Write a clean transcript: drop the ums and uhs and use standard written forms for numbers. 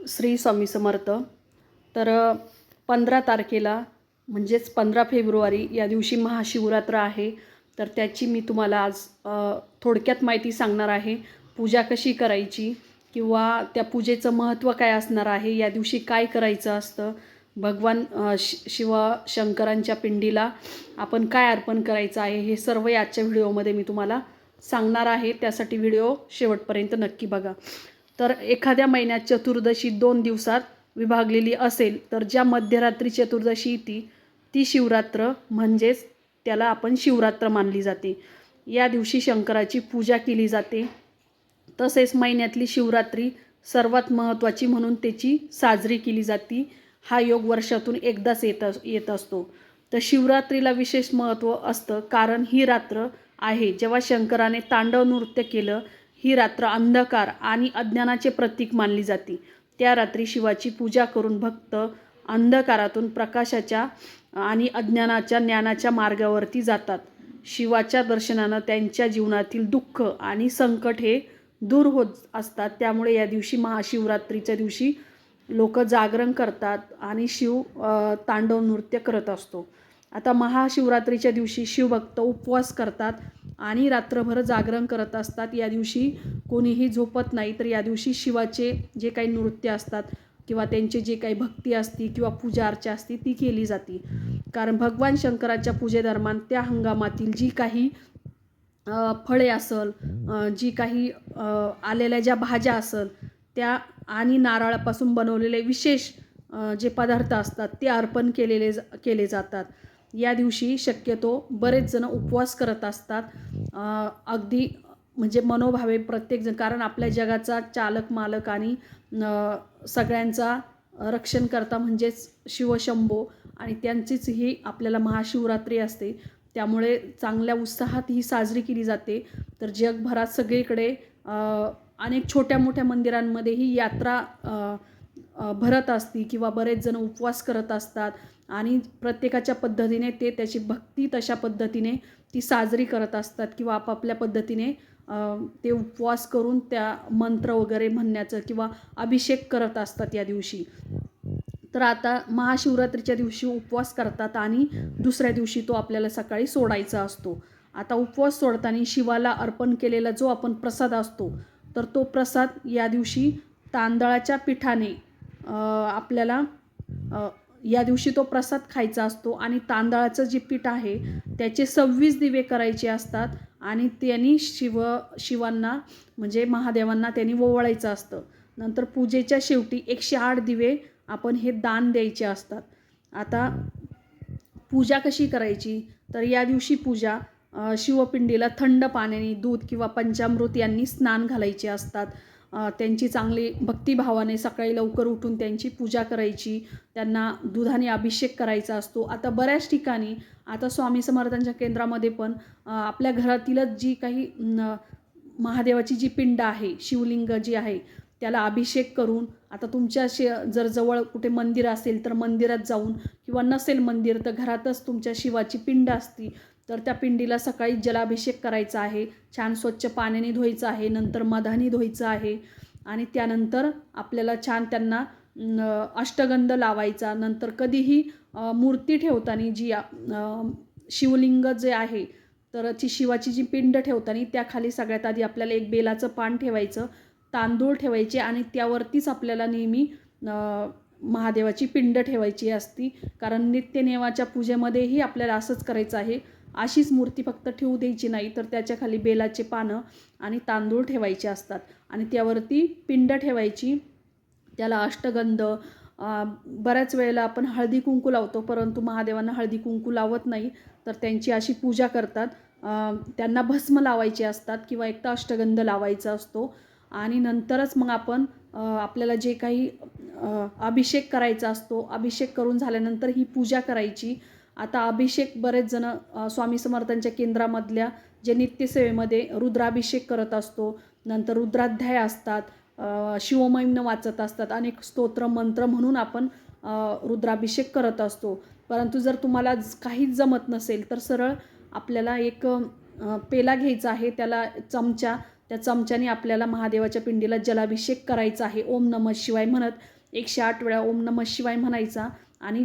श्री स्वामी समर्थ. तर 15 तारखेला म्हणजेच 15 फेब्रुवारी या दिवशी महाशिवरात्र आहे. तर त्याची मी तुम्हाला आज थोडक्यात माहिती सांगणार आहे. पूजा कशी करायची किंवा त्या पूजेचं महत्त्व काय असणार आहे, या दिवशी काय करायचं असतं, भगवान शिव शंकरांच्या पिंडीला आपण काय अर्पण करायचं आहे, हे सर्व आजच्या व्हिडिओमध्ये मी तुम्हाला सांगणार आहे. त्यासाठी व्हिडिओ शेवटपर्यंत नक्की बघा. तर एखाद्या महिन्यात चतुर्दशी 2 दिवसात विभागलेली असेल तर ज्या मध्यरात्री चतुर्दशी येते ती शिवरात्र म्हणजेच त्याला आपण शिवरात्र मानली जाते. या दिवशी शंकराची पूजा केली जाते. तसेच महिन्यातली शिवरात्री सर्वात महत्त्वाची म्हणून त्याची साजरी केली जाते. हा योग वर्षातून एकदाच येत असतो. तर शिवरात्रीला विशेष महत्त्व असतं, कारण ही रात्र आहे जेव्हा शंकराने तांडव नृत्य केलं. ही रात्र अंधकार आणि अज्ञानाचे प्रतीक मानली जाते. त्या रात्री शिवाची पूजा करून भक्त अंधकारातून प्रकाशाच्या आणि अज्ञानाच्या ज्ञानाच्या मार्गावरती जातात. शिवाच्या दर्शनानं त्यांच्या जीवनातील दुःख आणि संकट हे दूर होत असतात. त्यामुळे या दिवशी महाशिवरात्रीच्या दिवशी लोक जागरण करतात आणि शिव तांडव नृत्य करत असतो. आता महाशिवरात्रीच्या दिवशी शिवभक्त उपवास करतात आणि रात्रभर जागरण करत असतात. या दिवशी कोणीही झोपत नाही. तर या दिवशी शिवाचे जे काही नृत्य असतात किंवा त्यांचे जे काही भक्ती असते किंवा पूजा अर्चा असते ती केली जाते. कारण भगवान शंकराच्या पूजेदरम्यान त्या हंगामातील जी काही फळे असल, जी काही आलेल्या ज्या भाज्या असल त्या आणि नारळापासून बनवलेले विशेष जे पदार्थ असतात ते अर्पण केले जातात. या दिवशी शक्यतो बरेच जण उपवास करत असतात. अगदी म्हणजे मनोभावे प्रत्येकजण, कारण आपल्या जगाचा चालक मालक आणि सगळ्यांचा रक्षणकर्ता म्हणजेच शिवशंभो आणि त्यांचीच ही आपल्याला महाशिवरात्री असते. त्यामुळे चांगल्या उत्साहात ही साजरी केली जाते. तर जगभरात सगळीकडे अनेक छोट्या मोठ्या मंदिरांमध्ये ही यात्रा भरत असते किंवा बरेच जण उपवास करत असतात आणि प्रत्येकाच्या पद्धतीने ते त्याची भक्ती तशा पद्धतीने ती साजरी करत असतात किंवा आपापल्या पद्धतीने ते उपवास करून त्या मंत्र वगैरे म्हणण्याचं किंवा अभिषेक करत असतात या दिवशी. तर आता महाशिवरात्रीच्या दिवशी उपवास करतात आणि दुसऱ्या दिवशी तो आपल्याला सकाळी सोडायचा असतो. आता उपवास सोडताना शिवाला अर्पण केलेला जो आपण प्रसाद असतो तर तो प्रसाद या दिवशी तांदळाच्या पिठाने आपल्याला या दिवशी तो प्रसाद खायचा असतो आणि तांदळाचं जे पीठ आहे त्याचे 26 दिवे करायचे असतात आणि त्यांनी शिवांना म्हणजे महादेवांना त्यांनी ओवाळायचं असतं. नंतर पूजेच्या शेवटी 108 दिवे आपण हे दान द्यायचे असतात. आता पूजा कशी करायची, तर या दिवशी पूजा शिवपिंडीला थंड पाण्याने दूध किंवा पंचामृत यांनी स्नान घालायचे असतात. त्यांची चांगली भक्तिभावाने सकाळी लवकर उठून त्यांची पूजा करायची, त्यांना दुधाने अभिषेक करायचा असतो. आता बऱ्याच ठिकाणी आता स्वामी समर्थांच्या केंद्रामध्ये पण आपल्या घरातीलच जी काही महादेवाची जी पिंड आहे, शिवलिंग जी आहे त्याला अभिषेक करून, आता तुमच्या जर जवळ कुठे मंदिर असेल तर मंदिरात जाऊन किंवा नसेल मंदिर तर घरातच तुमच्या शिवाची पिंड असती तर त्या पिंडीला सकाळी जलाभिषेक करायचा आहे. छान स्वच्छ पाण्याने धुवायचं आहे, नंतर मधानी धुवायचं आहे आणि त्यानंतर आपल्याला छान त्यांना अष्टगंध लावायचा. नंतर कधीही मूर्ती ठेवताना जी शिवलिंग जे आहे तर ती शिवाची जी पिंड ठेवताना त्याखाली सगळ्यात आधी आपल्याला एक बेलाचं पान ठेवायचं, तांदूळ ठेवायचे आणि त्यावरतीच आपल्याला नेहमी महादेवाची पिंड ठेवायची असती. कारण नित्यनेमाच्या पूजेमध्येही आपल्याला असंच करायचं आहे. अशीच मूर्ती फक्त ठेवू द्यायची नाही, तर त्याच्या खाली बेलाचे पानं आणि तांदूळ ठेवायचे असतात आणि त्यावरती पिंड ठेवायची. त्याला अष्टगंध, बऱ्याच वेळेला आपण हळदी कुंकू लावतो परंतु महादेवांना हळदी कुंकू लावत नाही, तर त्यांची अशी पूजा करतात. त्यांना भस्म लावायचे असतात किंवा एक तर अष्टगंध लावायचा असतो आणि नंतरच मग आपण आपल्याला जे काही अभिषेक करायचा असतो, अभिषेक करून झाल्यानंतर ही पूजा करायची. आता अभिषेक बरेच जण स्वामी समर्थांच्या केंद्रामधल्या जे नित्यसेवेमध्ये रुद्राभिषेक करत असतो, नंतर रुद्राध्याय असतात, शिवमहिम्न वाचत असतात, अनेक स्तोत्र मंत्र म्हणून आपण रुद्राभिषेक करत असतो. परंतु जर तुम्हाला काहीच जमत नसेल तर सरळ आपल्याला एक पेला घ्यायचा आहे, त्याला चमचा त्या चमच्याने आपल्याला महादेवाच्या पिंडीला जलाभिषेक करायचा आहे. ओम नमः शिवाय म्हणत 108 वेळा ओम नमः शिवाय म्हणायचा आणि